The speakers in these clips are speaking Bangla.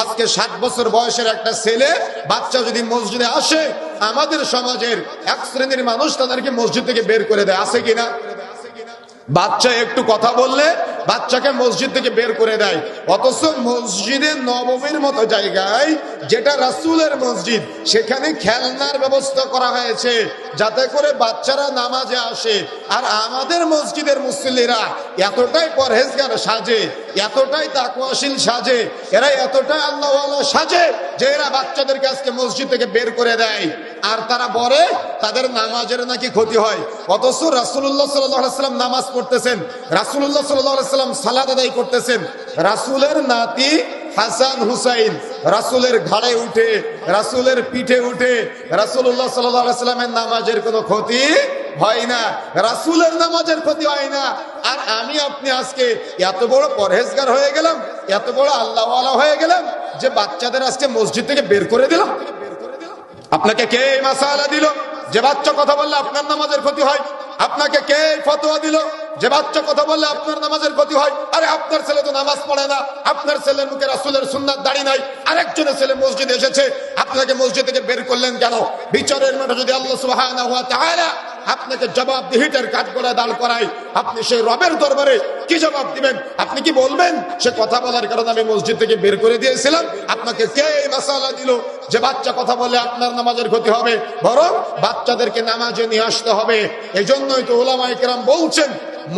আজকে 60 বছর বয়সের একটা ছেলে বাচ্চা যদি মসজিদে আসে, আমাদের সমাজের এক শ্রেণীর মানুষ তাদেরকে মসজিদ থেকে বের করে দেয়, আছে কিনা? বাচ্চা একটু কথা বললে বাচ্চাকে মসজিদ থেকে বের করে দেয়। অথচ মসজিদে নববীর মতো জায়গায়, যেটা রাসূলের মসজিদ, সেখানে খেলনার ব্যবস্থা করা হয়েছে যাতে করে বাচ্চারা নামাজে আসে। আর আমাদের মসজিদের মুসল্লিরা এতটাই পরহেজগার সাজে, এতটাই তাকওয়াশীল সাজে, এরা এতটাই আল্লাহওয়ালা সাজে যে এরা বাচ্চাদেরকে আজকে মসজিদ থেকে বের করে দেয়। আর তারা বলে তাদের নামাজের নাকি ক্ষতি হয়। অথচ রাসূলুল্লাহ সাল্লাল্লাহু আলাইহি ওয়াসাল্লাম নামাজ পড়তেছেন, রাসূলুল্লাহ সাল্লাল্লাহু আলাইহি ওয়াসাল্লাম সালাত আদায় করতেছেন। রাসূলের নাতি হাসান হুসাইন রাসূলের ঘাড়ে উঠে, রাসূলের পিঠে উঠে, রাসূলুল্লাহ সাল্লাল্লাহু আলাইহি ওয়াসাল্লামের নামাজের কোনো ক্ষতি হয় না, রাসূলের নামাজের ক্ষতি হয় না। আর আমি আপনি আজকে এত বড় পরহেজগার হয়ে গেলাম, এত বড় আল্লাহওয়ালা হয়ে গেলাম যে বাচ্চাদের আজকে মসজিদ থেকে বের করে দিলাম। আপনাকে কে এই মাসালা দিল যে বাচ্চা কথা বললে আপনার নামাজের ক্ষতি হয়? আপনাকে কে ফতোয়া দিল যে বাচ্চা কথা বললে আপনার নামাজের ক্ষতি হয়? আরে আপনার ছেলে তো নামাজ পড়ে না, আপনার ছেলের মুখে রাসূলের সুন্নাত দাড়ি নাই, আরেকজনের ছেলে মসজিদে এসেছে, আপনাকে মসজিদ থেকে বের করলেন কেন? বিচারের মাঠে যদি আল্লাহ সুবহানাহু ওয়া তাআলা আপনাকে জবাবদিহিতার কাঠগড়ায় দাঁড় করায়, আপনি সেই রবের দরবারে কি জবাব দিবেন? আপনি কি বলবেন সে কথা বলার কারণে আমি মসজিদ থেকে বের করে দিয়েছিলাম? আপনাকে কে এই মাসালা দিল যে বাচ্চা কথা বলে আপনার নামাজের ক্ষতি হবে? বরং বাচ্চাদেরকে নামাজে নিয়ে আসতে হবে। এজন্যই তো উলামায়ে কেরাম বলছেন,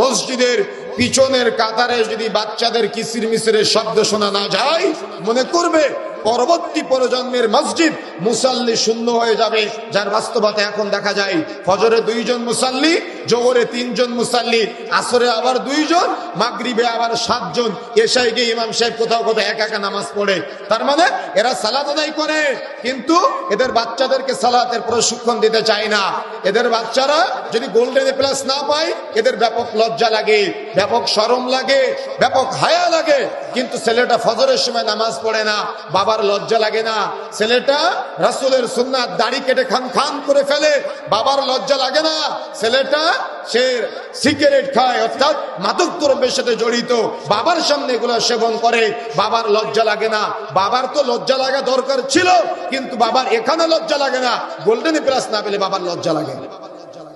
মসজিদের পিছনের কাতারে যদি বাচ্চাদের কিসির মিসিরের শব্দ শোনা না যায়, মনে করবে পরবর্তী প্রজন্মের মসজিদ মুসাল্লি শূন্য হয়ে যাবে। যার বাস্তবতা এখন দেখা যায়, ফজরে 2 জন মুসাল্লি, জোহরে 3 জন মুসাল্লি, আসরে আবার 2 জন, মাগরিবে আবার 7 জন, এশায় গিয়ে ইমাম সাহেব কোথাও কোথাও একা একা নামাজ পড়ে। তার মানে এরা সালাত আদায় করে, কিন্তু এদের বাচ্চাদেরকে সালাতের প্রশিক্ষণ দিতে চায় না। এদের বাচ্চারা যদি গোল্ডেন প্লাস না পায়, এদের ব্যাপক লজ্জা লাগে, ব্যাপক শরম লাগে, ব্যাপক হায়া লাগে। কিন্তু ছেলেটা ফজরের সময় নামাজ পড়ে না, বাবার লজ্জা লাগে না। ছেলেটা রাসূলের সুন্নাত দাড়ি কেটে খান খান করে ফেলে, বাবার লজ্জা লাগে না। ছেলেটা সে সিগারেট খায়, অর্থাৎ মাদক দ্রব্যের সাথে জড়িত, বাবার সামনে এগুলো সেবন করে, বাবার লজ্জা লাগে না। বাবার তো লজ্জা লাগা দরকার ছিল, কিন্তু বাবার এখানে লজ্জা লাগে না। গোল্ডেন প্লাস না পেলে বাবার লজ্জা লাগে।